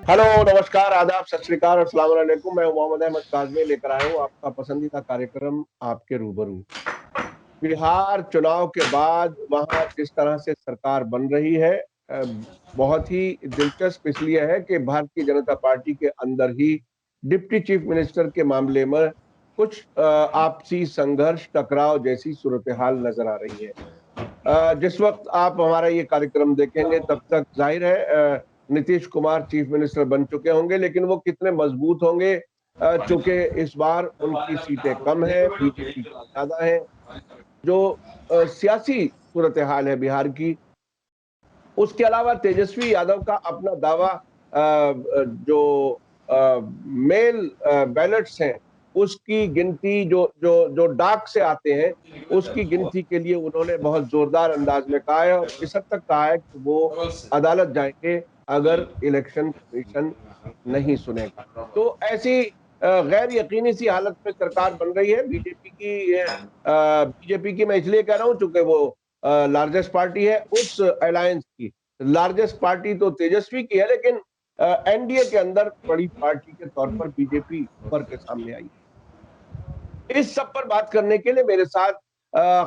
Hello, नमस्कार, आदाब, सत श्री अकाल और अस्सलाम वालेकुम। मैं मोहम्मद अहमद काज़मी लेकर आया हूँ आपका पसंदीदा कार्यक्रम आपके रूबरू। बिहार चुनाव के बाद वहां जिस तरह से सरकार बन रही है, बहुत ही दिलचस्प इसलिए है कि भारतीय जनता पार्टी के अंदर ही डिप्टी चीफ मिनिस्टर के मामले में कुछ आपसी संघर्ष, टकराव जैसी सूरत हाल नजर आ रही है। जिस वक्त आप हमारा ये कार्यक्रम देखेंगे तब तक जाहिर है नीतीश कुमार चीफ मिनिस्टर बन चुके होंगे, लेकिन वो कितने मजबूत होंगे, चूंकि इस बार उनकी सीटें कम है, बीजेपी की ज्यादा है। जो सियासी सूरत हाल है बिहार की, उसके अलावा तेजस्वी यादव का अपना दावा, जो मेल बैलेट्स हैं उसकी गिनती, जो जो जो डाक से आते हैं उसकी गिनती के लिए उन्होंने बहुत जोरदार अंदाज में कहा है और इस हद तक कहा है कि वो अदालत जाएंगे अगर इलेक्शन कमीशन नहीं सुनेगा। तो ऐसी गैर यकीनी सी हालत में सरकार बन रही है बीजेपी की। बीजेपी की मैं इसलिए कह रहा हूं चूंकि वो लार्जेस्ट पार्टी है उस अलायंस की। लार्जेस्ट पार्टी तो तेजस्वी की है, लेकिन एनडीए के अंदर बड़ी पार्टी के तौर पर बीजेपी उभर के सामने आई। इस सब पर बात करने के लिए मेरे साथ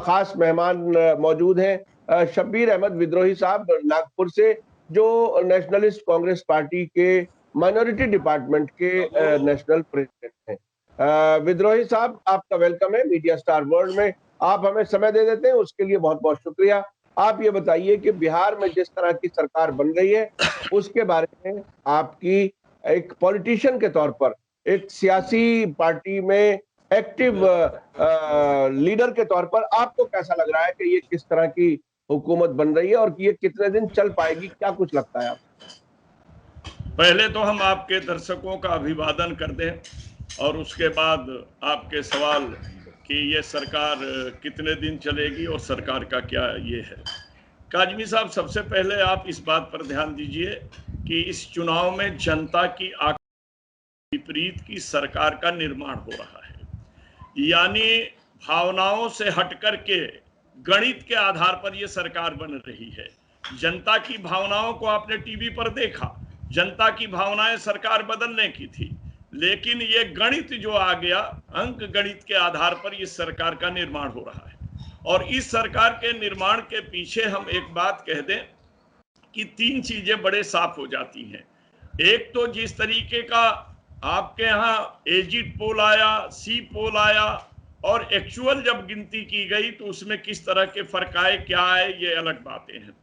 खास मेहमान मौजूद हैं। शब्बीर अहमद विद्रोही साहब नागपुर से, जो नेशनलिस्ट कांग्रेस पार्टी के माइनॉरिटी डिपार्टमेंट के नेशनल प्रेसिडेंट हैं। विद्रोही साहब, आपका वेलकम है मीडिया स्टार वर्ल्ड में। आप हमें समय दे देते हैं उसके लिए बहुत बहुत शुक्रिया। आप ये बताइए कि बिहार में जिस तरह की सरकार बन रही है उसके बारे में आपकी, एक पॉलिटिशियन के तौर पर, एक सियासी पार्टी में एक्टिव लीडर के तौर पर आपको कैसा लग रहा है कि ये किस तरह की हुकूमत बन रही है और कि ये कितने दिन चल पाएगी, क्या कुछ लगता है आपको? पहले तो हम आपके दर्शकों का अभिवादन कर दें और उसके बाद आपके सवाल कि ये सरकार कितने दिन चलेगी और सरकार का क्या ये है। काजमी साहब, सबसे पहले आप इस बात पर ध्यान दीजिए कि इस चुनाव में जनता की विपरीत की सरकार का निर्माण हो रहा है, यानी भावनाओं से हटकर के गणित के आधार पर यह सरकार बन रही है। जनता की भावनाओं को आपने टीवी पर देखा, जनता की भावनाएं सरकार बदलने की थी, लेकिन ये गणित जो आ गया, अंक गणित के आधार पर इस सरकार का निर्माण हो रहा है। और इस सरकार के निर्माण के पीछे हम एक बात कह दें कि तीन चीजें बड़े साफ हो जाती हैं। एक तो जिस तरीके का आपके यहाँ एजिट पोल आया, सी पोल आया, और एक्चुअल जब गिनती की गई तो उसमें किस तरह के फर्क आए, क्या आए, ये अलग बातें हैं।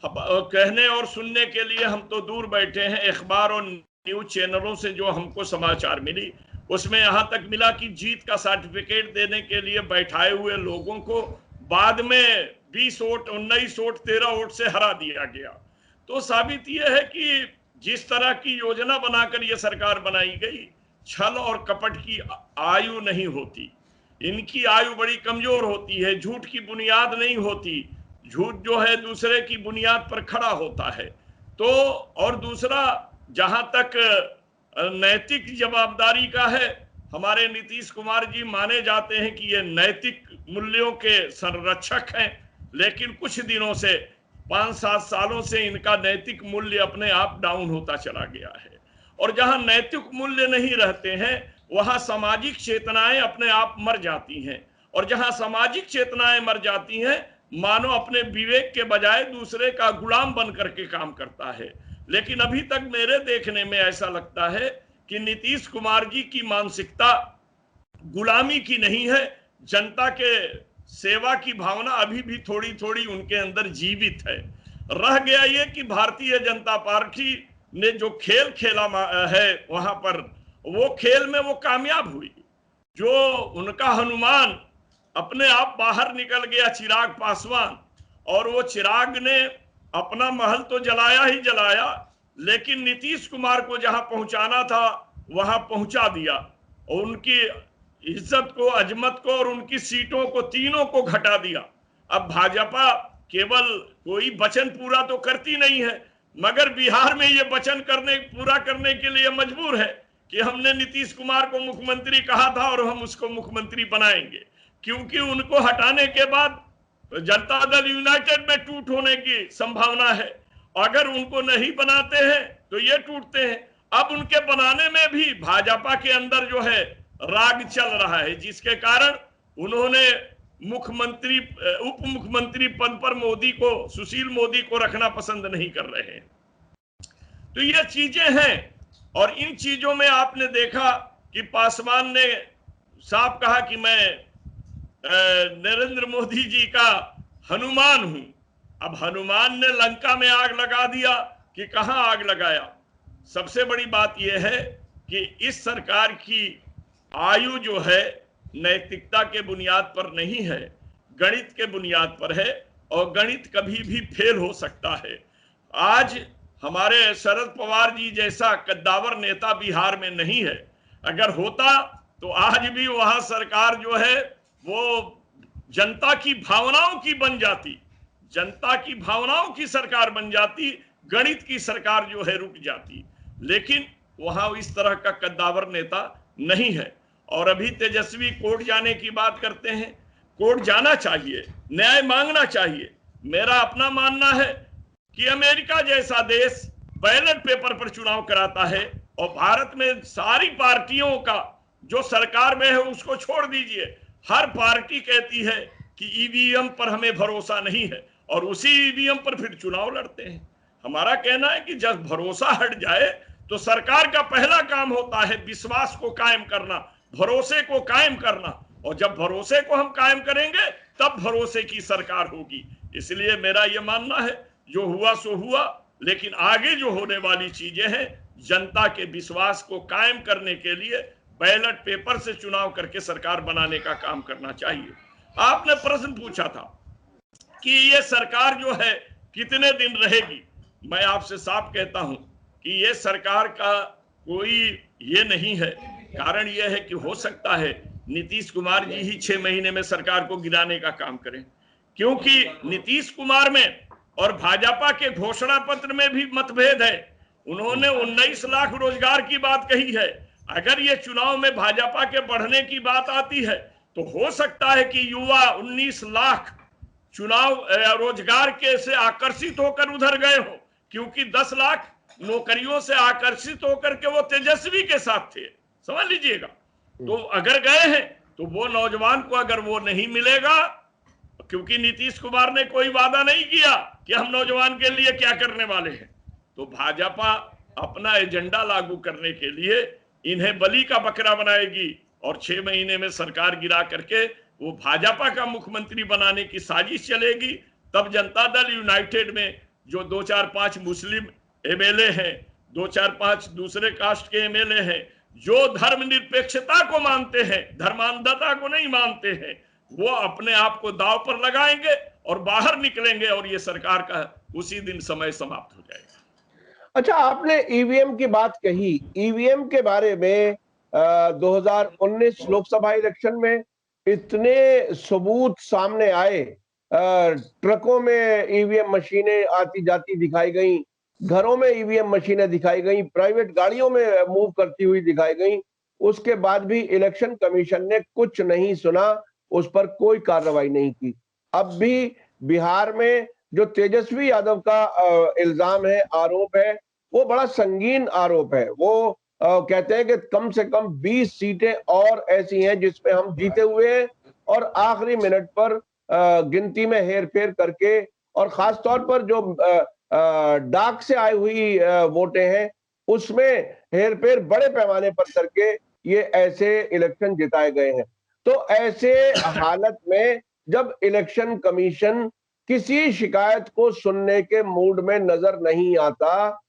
कहने और सुनने के लिए हम तो दूर बैठे हैं। अखबार और न्यूज चैनलों से जो हमको समाचार मिली उसमें यहां तक मिला कि जीत का सर्टिफिकेट देने के लिए बैठाए हुए लोगों को बाद में 20 वोट, 19 वोट, 13 वोट से हरा दिया गया। तो साबित यह है कि जिस तरह की योजना बनाकर यह सरकार बनाई गई, छल और कपट की आयु नहीं होती, इनकी आयु बड़ी कमजोर होती है, झूठ की बुनियाद नहीं होती, झूठ जो है दूसरे की बुनियाद पर खड़ा होता है। तो और दूसरा, जहां तक नैतिक जवाबदारी का है, हमारे नीतीश कुमार जी माने जाते हैं कि ये नैतिक मूल्यों के संरक्षक हैं, लेकिन कुछ दिनों से 5-7 सालों से इनका नैतिक मूल्य अपने आप डाउन होता चला गया है। और जहां नैतिक मूल्य नहीं रहते हैं वहां सामाजिक चेतनाएं अपने आप मर जाती हैं, और जहां सामाजिक चेतनाएं मर जाती हैं, मानो अपने विवेक के बजाय दूसरे का गुलाम बन करके काम करता है। लेकिन अभी तक मेरे देखने में ऐसा लगता है कि नीतीश कुमार जी की मानसिकता गुलामी की नहीं है, जनता के सेवा की भावना अभी भी थोड़ी थोड़ी उनके अंदर जीवित है। रह गया ये कि भारतीय जनता पार्टी ने जो खेल खेला है वहां पर, वो खेल में वो कामयाब हुई। जो उनका हनुमान अपने आप बाहर निकल गया, चिराग पासवान, और वो चिराग ने अपना महल तो जलाया ही जलाया, लेकिन नीतीश कुमार को जहां पहुंचाना था वहां पहुंचा दिया, और उनकी इज्जत को, अजमत को और उनकी सीटों को, तीनों को घटा दिया। अब भाजपा केवल कोई वचन पूरा तो करती नहीं है, मगर बिहार में ये वचन पूरा करने के लिए मजबूर है कि हमने नीतीश कुमार को मुख्यमंत्री कहा था और हम उसको मुख्यमंत्री बनाएंगे, क्योंकि उनको हटाने के बाद जनता दल यूनाइटेड में टूट होने की संभावना है। अगर उनको नहीं बनाते हैं तो ये टूटते हैं। अब उनके बनाने में भी भाजपा के अंदर जो है राग चल रहा है, जिसके कारण उन्होंने मुख्यमंत्री उप मुख्यमंत्री पद पर सुशील मोदी को रखना पसंद नहीं कर रहे हैं। तो ये चीजें हैं, और इन चीजों में आपने देखा कि पासवान ने साफ कहा कि मैं नरेंद्र मोदी जी का हनुमान हूं। अब हनुमान ने लंका में आग लगा दिया कि कहां आग लगाया। सबसे बड़ी बात यह है कि इस सरकार की आयु जो है नैतिकता के बुनियाद पर नहीं है, गणित के बुनियाद पर है, और गणित कभी भी फेल हो सकता है। आज हमारे शरद पवार जी जैसा कद्दावर नेता बिहार में नहीं है। अगर होता तो आज भी वहां सरकार जो है वो जनता की भावनाओं की बन जाती, जनता की भावनाओं की सरकार बन जाती, गणित की सरकार जो है रुक जाती। लेकिन वहां इस तरह का कद्दावर नेता नहीं है। और अभी तेजस्वी कोर्ट जाने की बात करते हैं। कोर्ट जाना चाहिए, न्याय मांगना चाहिए। मेरा अपना मानना है कि अमेरिका जैसा देश बैलेट पेपर पर चुनाव कराता है, और भारत में सारी पार्टियों का जो सरकार में है उसको छोड़ दीजिए, हर पार्टी कहती है कि ईवीएम पर हमें भरोसा नहीं है, और उसी ईवीएम पर फिर चुनाव लड़ते हैं। हमारा कहना है कि जब भरोसा हट जाए तो सरकार का पहला काम होता है विश्वास को कायम करना, भरोसे को कायम करना, और जब भरोसे को हम कायम करेंगे तब भरोसे की सरकार होगी। इसलिए मेरा यह मानना है जो हुआ सो हुआ, लेकिन आगे जो होने वाली चीजें हैं जनता के विश्वास को कायम करने के लिए बैलेट पेपर से चुनाव करके सरकार बनाने का काम करना चाहिए। आपने प्रश्न पूछा था कि ये सरकार जो है कितने दिन रहेगी। मैं आपसे साफ कहता हूं कि ये सरकार का कोई ये नहीं है। कारण यह है कि हो सकता है नीतीश कुमार जी ही 6 महीने में सरकार को गिराने का काम करें, क्योंकि नीतीश कुमार में और भाजपा के घोषणा पत्र में भी मतभेद है। उन्होंने 19 लाख रोजगार की बात कही है। अगर ये चुनाव में भाजपा के बढ़ने की बात आती है तो हो सकता है कि युवा 19 लाख चुनाव रोजगार के से आकर्षित होकर उधर गए हो, क्योंकि 10 लाख नौकरियों से आकर्षित होकर के वो तेजस्वी के साथ थे, समझ लीजिएगा। तो अगर गए हैं तो वो नौजवान को अगर वो नहीं मिलेगा, क्योंकि नीतीश कुमार ने कोई वादा नहीं किया कि हम नौजवान के लिए क्या करने वाले हैं, तो भाजपा अपना एजेंडा लागू करने के लिए इन्हें बलि का बकरा बनाएगी, और 6 महीने में सरकार गिरा करके वो भाजपा का मुख्यमंत्री बनाने की साजिश चलेगी। तब जनता दल यूनाइटेड में जो 2-4-5 मुस्लिम एमएलए हैं, 2-4-5 दूसरे कास्ट के एमएलए हैं, जो धर्मनिरपेक्षता को मानते हैं, धर्मांधता को नहीं मानते हैं, वो अपने आप को दांव पर लगाएंगे और बाहर निकलेंगे, और ये सरकार का उसी दिन समय समाप्त हो जाएगा। अच्छा, आपने ईवीएम की बात कही। ईवीएम के बारे में 2019 लोकसभा इलेक्शन में इतने सबूत सामने आए, ट्रकों में ईवीएम मशीनें आती जाती दिखाई गई, घरों में ईवीएम मशीनें दिखाई गई, प्राइवेट गाड़ियों में मूव करती हुई दिखाई गई। उसके बाद भी इलेक्शन कमीशन ने कुछ नहीं सुना, उस पर कोई कार्रवाई नहीं की। अब भी बिहार में जो तेजस्वी यादव का इल्जाम है, आरोप है, वो बड़ा संगीन आरोप है। वो कहते हैं कि कम से कम 20 सीटें और ऐसी हैं जिसमें हम जीते हुए हैं, और आखिरी मिनट पर गिनती में हेरफेर करके, और खास तौर पर जो डाक से आई हुई वोटें हैं उसमें हेरफेर बड़े पैमाने पर करके ये ऐसे इलेक्शन जिताए गए हैं। तो ऐसे हालत में जब इलेक्शन कमीशन किसी शिकायत को सुनने के मूड में नजर नहीं आता,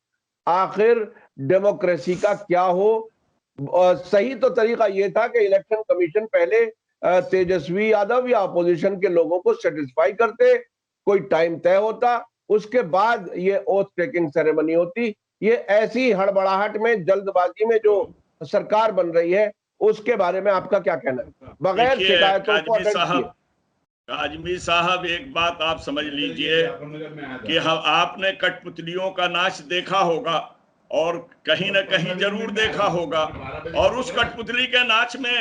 आखिर डेमोक्रेसी का क्या हो? सही तो तरीका यह था कि इलेक्शन कमीशन पहले तेजस्वी यादव या अपोजिशन के लोगों को सेटिस्फाई करते, कोई टाइम तय होता, उसके बाद ये ओथ टेकिंग सेरेमनी होती। ये ऐसी हड़बड़ाहट में, जल्दबाजी में जो सरकार बन रही है, उसके बारे में आपका क्या कहना है? बगैर शिकायतों को अटेंड किए। काजमी साहब, एक बात आप समझ लीजिए कि आपने कठपुतलियों का नाच देखा होगा, और कहीं ना कहीं जरूर देखा होगा, और उस कठपुतली के नाच में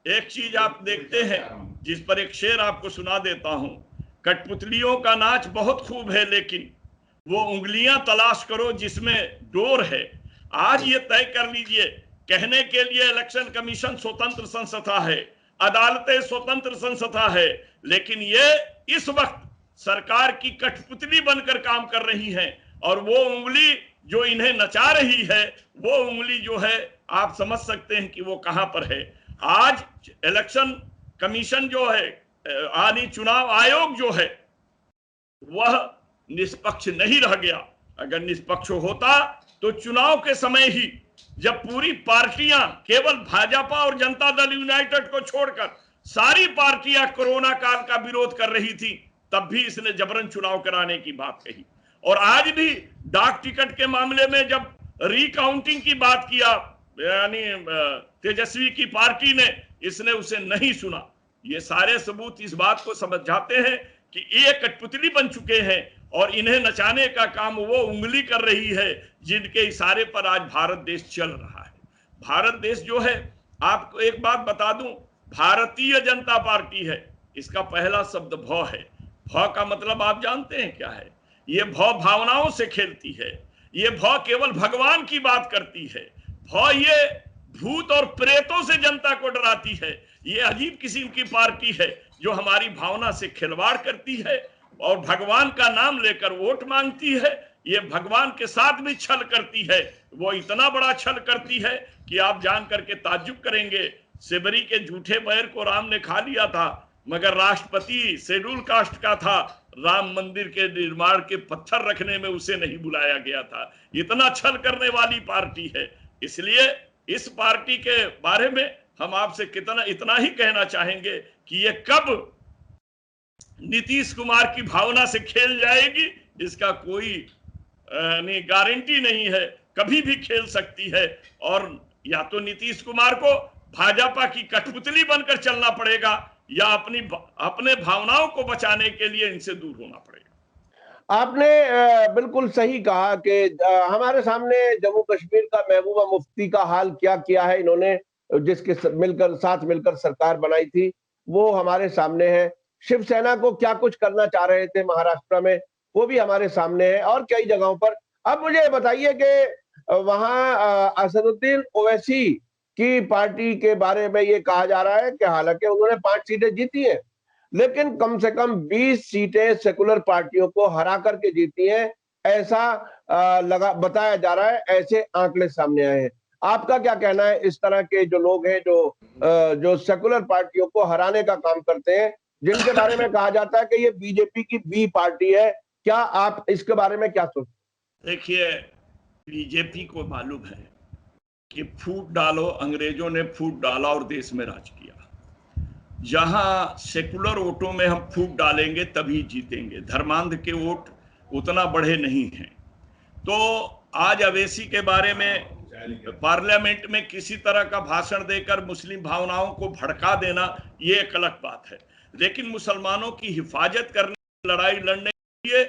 एक चीज आप देखते हैं, जिस पर एक शेर आपको सुना देता हूं। कठपुतलियों का नाच बहुत खूब है, लेकिन वो उंगलियां तलाश करो जिसमें डोर है। आज ये तय कर लीजिए, कहने के लिए इलेक्शन कमीशन स्वतंत्र संस्था है, अदालतें स्वतंत्र संस्था है, लेकिन ये इस वक्त सरकार की कठपुतली बनकर काम कर रही हैं, और वो उंगली जो इन्हें नचा रही है, वो उंगली जो है आप समझ सकते हैं कि वो कहां पर है। आज इलेक्शन कमीशन जो है, यानी चुनाव आयोग जो है, वह निष्पक्ष नहीं रह गया। अगर निष्पक्ष होता तो चुनाव के समय ही, जब पूरी पार्टियां, केवल भाजपा और जनता दल यूनाइटेड को छोड़कर सारी पार्टियां कोरोना काल का विरोध कर रही थी, तब भी इसने जबरन चुनाव कराने की बात कही। और आज भी डाक टिकट के मामले में जब रिकाउंटिंग की बात किया, यानी तेजस्वी की पार्टी ने, इसने उसे नहीं सुना। ये सारे सबूत इस बात को समझाते हैं कि ये कठपुतली बन चुके हैं, और इन्हें नचाने का काम वो उंगली कर रही है जिनके इशारे पर आज भारत देश चल रहा है। भारत देश जो है, आपको एक बात बता दूं, भारतीय जनता पार्टी है, इसका पहला शब्द भ है। भ का मतलब आप जानते हैं क्या है? ये भ भावनाओं से खेलती है, ये भ केवल भगवान की बात करती है, भ ये भूत और प्रेतों से जनता को डराती है। ये अजीब किस्म की पार्टी है जो हमारी भावना से खिलवाड़ करती है और भगवान का नाम लेकर वोट मांगती है। ये भगवान के साथ भी छल करती है। वो इतना बड़ा छल करती है कि आप जान करके ताज्जुब करेंगे। सेबरी के झूठे बैर को राम ने खा लिया था, मगर राष्ट्रपति शेड्यूल कास्ट का था, राम मंदिर के निर्माण के पत्थर रखने में उसे नहीं बुलाया गया था। इतना छल करने वाली पार्टी है। इसलिए इस पार्टी के बारे में हम आपसे इतना ही कहना चाहेंगे कि ये कब नीतीश कुमार की भावना से खेल जाएगी, इसका कोई गारंटी नहीं है। कभी भी खेल सकती है, और या तो नीतीश कुमार को भाजपा की कठपुतली बनकर चलना पड़ेगा, या अपने भावनाओं को बचाने के लिए इनसे दूर होना पड़ेगा। आपने बिल्कुल सही कहा कि हमारे सामने जम्मू कश्मीर का महबूबा मुफ्ती का हाल क्या किया है इन्होंने, जिसके साथ मिलकर सरकार बनाई थी, वो हमारे सामने है। शिवसेना को क्या कुछ करना चाह रहे थे महाराष्ट्र में, वो भी हमारे सामने है, और कई जगहों पर। अब मुझे बताइए कि वहां असदुद्दीन ओवैसी की पार्टी के बारे में ये कहा जा रहा है कि हालांकि उन्होंने 5 सीटें जीती हैं, लेकिन कम से कम 20 सीटें सेकुलर पार्टियों को हरा करके जीती हैं, ऐसा बताया जा रहा है, ऐसे आंकड़े सामने आए हैं। आपका क्या कहना है इस तरह के जो लोग हैं जो सेकुलर पार्टियों को हराने का काम करते हैं, जिनके बारे में कहा जाता है कि ये बीजेपी की बी पार्टी है? क्या आप इसके बारे में क्या सोचते हैं? देखिए, बीजेपी को मालूम है कि फूट डालो, अंग्रेजों ने फूट डाला और देश में राज किया। जहां सेकुलर वोटों में हम फूट डालेंगे तभी जीतेंगे, धर्मांध के वोट उतना बढ़े नहीं हैं। तो आज अवैसी के बारे में पार्लियामेंट में किसी तरह का भाषण देकर मुस्लिम भावनाओं को भड़का देना, ये एक अलग बात है। लेकिन मुसलमानों की हिफाजत करने, लड़ाई लड़ने के लिए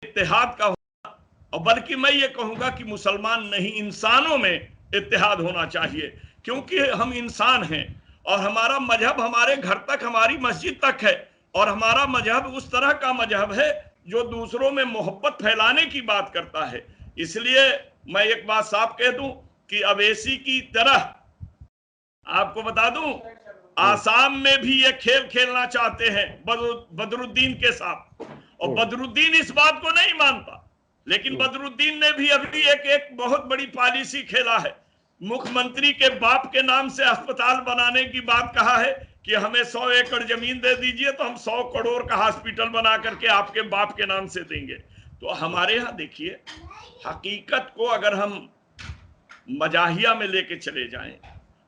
इत्तेहाद का होना, और बल्कि मैं ये कहूंगा कि मुसलमान नहीं, इंसानों में इत्तेहाद होना चाहिए, क्योंकि हम इंसान हैं और हमारा मजहब हमारे घर तक, हमारी मस्जिद तक है, और हमारा मजहब उस तरह का मजहब है जो दूसरों में मोहब्बत फैलाने की बात करता है। इसलिए मैं एक बात साफ कह दूं कि अवैसी की तरह आपको बता दूं, आसाम में भी ये खेल खेलना चाहते हैं बदरुद्दीन के साथ, और बदरुद्दीन इस बात को नहीं मानता, लेकिन बदरुद्दीन ने भी अभी एक बहुत बड़ी पॉलिसी खेला है। मुख्यमंत्री के बाप के नाम से अस्पताल बनाने की बात कहा है कि हमें 100 एकड़ जमीन दे दीजिए तो हम 100 करोड़ का हॉस्पिटल बना करके आपके बाप के नाम से देंगे। तो हमारे यहाँ देखिए, हकीकत को अगर हम मजाहिया में लेके चले जाएं,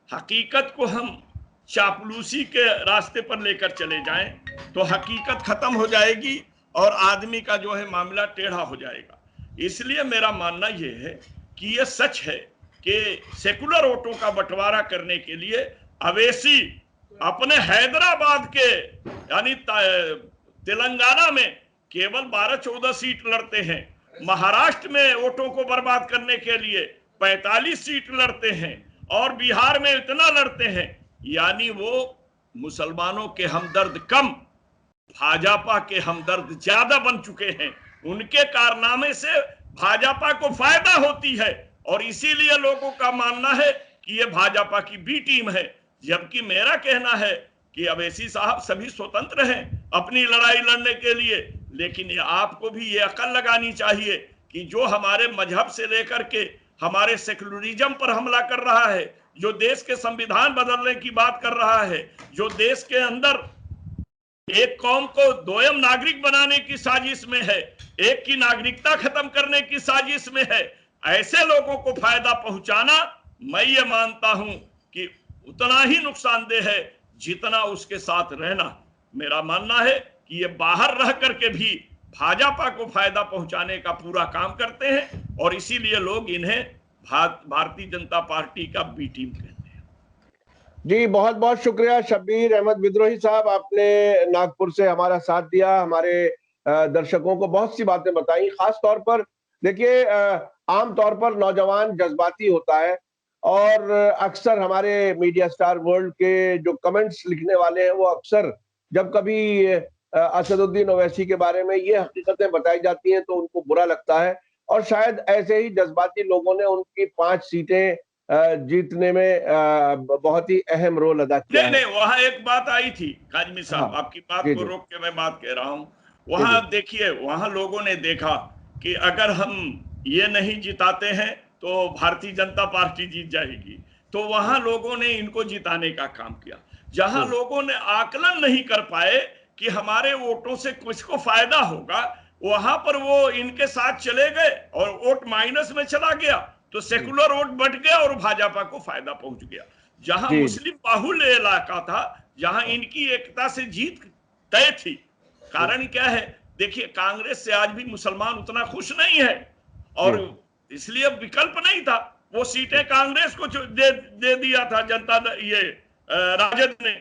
हकीकत को हम चापलूसी के रास्ते पर लेकर चले जाएं, तो हकीकत खत्म हो जाएगी और आदमी का जो है मामला टेढ़ा हो जाएगा। इसलिए मेरा मानना यह है कि यह सच है कि सेकुलर वोटों का बंटवारा करने के लिए अवैसी अपने हैदराबाद के यानी तेलंगाना में केवल 12-14 सीट लड़ते हैं, महाराष्ट्र में वोटों को बर्बाद करने के लिए 45 सीट लड़ते हैं, और बिहार में इतना लड़ते हैं। यानी वो मुसलमानों के हमदर्द कम, भाजपा के हमदर्द ज्यादा बन चुके हैं। उनके कारनामे से भाजपा को फायदा होती है और इसीलिए लोगों का मानना है कि ये भाजपा की बी टीम है। जबकि मेरा कहना है कि अवैसी साहब सभी स्वतंत्र हैं अपनी लड़ाई लड़ने के लिए, लेकिन ये आपको भी ये अकल लगानी चाहिए कि जो हमारे मजहब से लेकर के हमारे सेकुलरिज्म पर हमला कर रहा है, जो देश के संविधान बदलने की बात कर रहा है, जो देश के अंदर एक कौम को दोयम नागरिक बनाने की साजिश में है, एक की नागरिकता खत्म करने की साजिश में है, ऐसे लोगों को फायदा पहुंचाना मैं ये मानता हूं कि उतना ही नुकसानदेह है जितना उसके साथ रहना। मेरा मानना है कि ये बाहर रह करके भी भाजपा को फायदा पहुंचाने का पूरा काम करते हैं और इसीलिए लोग इन्हें भारतीय जनता पार्टी का बी टीम कहते हैं। जी बहुत बहुत शुक्रिया शब्बीर अहमद विद्रोही साहब, आपने नागपुर से हमारा साथ दिया, हमारे दर्शकों को बहुत सी बातें बताई। खास तौर पर देखिए आमतौर पर नौजवान जज्बाती होता है और अक्सर हमारे मीडिया स्टार वर्ल्ड के जो कमेंट्स लिखने वाले हैं वो अक्सर जब कभी असदुद्दीन ओवैसी के बारे में ये हकीकतें बताई जाती हैं तो उनको बुरा लगता है और शायद ऐसे ही जज्बाती लोगों ने उनकी 5 सीटें जीतने में बहुत ही अहम रोल अदा किया। नहीं, वहां एक बात आई थी काजमी साहब, हाँ, आपकी बात को रोक के मैं बात कह रहा हूं। वहां देखिए, वहां लोगों ने देखा कि अगर हम ये नहीं जिताते हैं तो भारतीय जनता पार्टी जीत जाएगी, तो वहां लोगों ने इनको जिताने का काम किया। जहां लोगों ने आकलन नहीं कर पाए कि हमारे वोटों से किसको फायदा होगा, वहां पर वो इनके साथ चले गए और वोट माइनस में चला गया, तो सेकुलर वोट बढ़ गया और भाजपा को फायदा पहुंच गया। जहां मुस्लिम बाहुल्य इलाका था, जहां इनकी एकता से जीत तय थी। कारण क्या है, देखिए कांग्रेस से आज भी मुसलमान उतना खुश नहीं है और इसलिए विकल्प नहीं था, वो सीटें कांग्रेस को दे दिया था जनता ये राजद ने।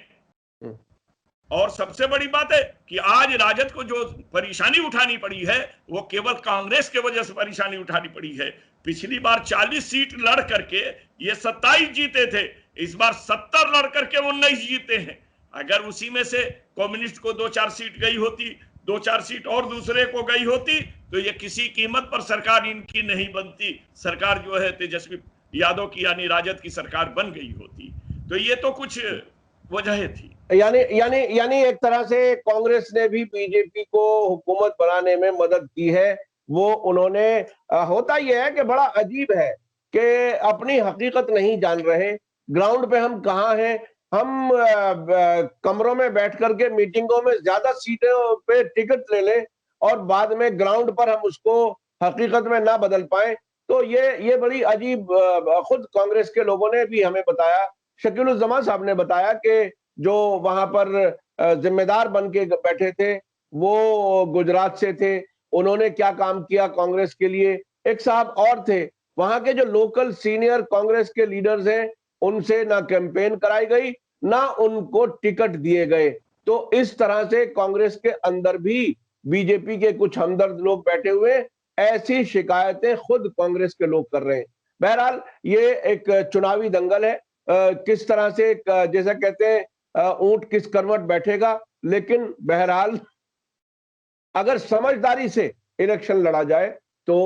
और सबसे बड़ी बात है कि आज राजद को जो परेशानी उठानी पड़ी है वो केवल कांग्रेस के वजह से परेशानी उठानी पड़ी है। पिछली बार 40 सीट लड़ करके ये 27 जीते थे, इस बार 70 लड़ करके 19 जीते हैं। अगर उसी में से कम्युनिस्ट को 2-4 सीट गई होती, 2-4 सीट और दूसरे को गई होती, तो ये किसी कीमत पर सरकार इनकी नहीं बनती। सरकार जो है तेजस्वी यादव की यानी राजद की सरकार बन गई होती। तो ये तो कुछ वजह थी। यानी एक तरह से कांग्रेस ने भी बीजेपी को हुकूमत बनाने में मदद की है। वो उन्होंने होता यह है कि बड़ा अजीब है कि अपनी हकीकत नहीं जान रहे, ग्राउंड पे हम कहाँ हैं। हम कमरों में बैठ करके मीटिंगों में ज्यादा सीटों पे टिकट ले लें और बाद में ग्राउंड पर हम उसको हकीकत में ना बदल पाए, तो ये बड़ी अजीब। खुद कांग्रेस के लोगों ने भी हमें बताया, शकीलुज़्ज़मान साहब ने बताया कि जो वहां पर जिम्मेदार बन के बैठे थे वो गुजरात से थे, उन्होंने क्या काम किया कांग्रेस के लिए। एक साहब और थे, वहां के जो लोकल सीनियर कांग्रेस के लीडर्स हैं, उनसे ना कैंपेन कराई गई ना उनको टिकट दिए गए। तो इस तरह से कांग्रेस के अंदर भी बीजेपी के कुछ हमदर्द लोग बैठे हुए, ऐसी शिकायतें खुद कांग्रेस के लोग कर रहे हैं। बहरहाल ये एक चुनावी दंगल है, किस तरह से जैसा कहते हैं ऊंट किस करवट बैठेगा, लेकिन बहरहाल अगर समझदारी से इलेक्शन लड़ा जाए तो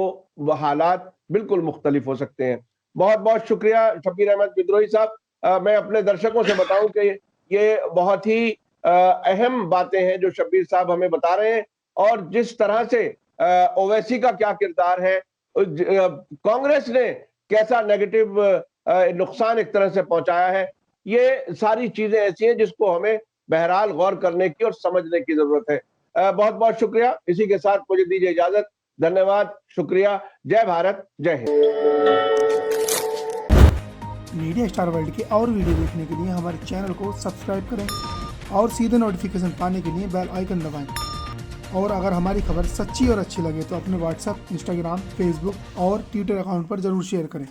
वह हालात बिल्कुल मुख्तलिफ हो सकते हैं। बहुत बहुत शुक्रिया शब्बीर अहमद विद्रोही साहब। मैं अपने दर्शकों से बताऊं कि ये बहुत ही अहम बातें हैं जो शब्बीर साहब हमें बता रहे हैं और जिस तरह से ओवैसी का क्या किरदार है, कांग्रेस ने कैसा नेगेटिव नुकसान एक तरह से पहुंचाया है, ये सारी चीजें ऐसी हैं जिसको हमें बहरहाल गौर करने की और समझने की जरूरत है। बहुत बहुत शुक्रिया। इसी के साथ मुझे दीजिए इजाजत। धन्यवाद, शुक्रिया। जय भारत, जय हिंद। मीडिया स्टार वर्ल्ड के और वीडियो देखने के लिए हमारे चैनल को सब्सक्राइब करें और सीधे नोटिफिकेशन पाने के लिए बेल आइकन दबाएं। और अगर हमारी खबर सच्ची और अच्छी लगे तो अपने व्हाट्सएप, इंस्टाग्राम, फेसबुक और ट्विटर अकाउंट पर जरूर शेयर करें।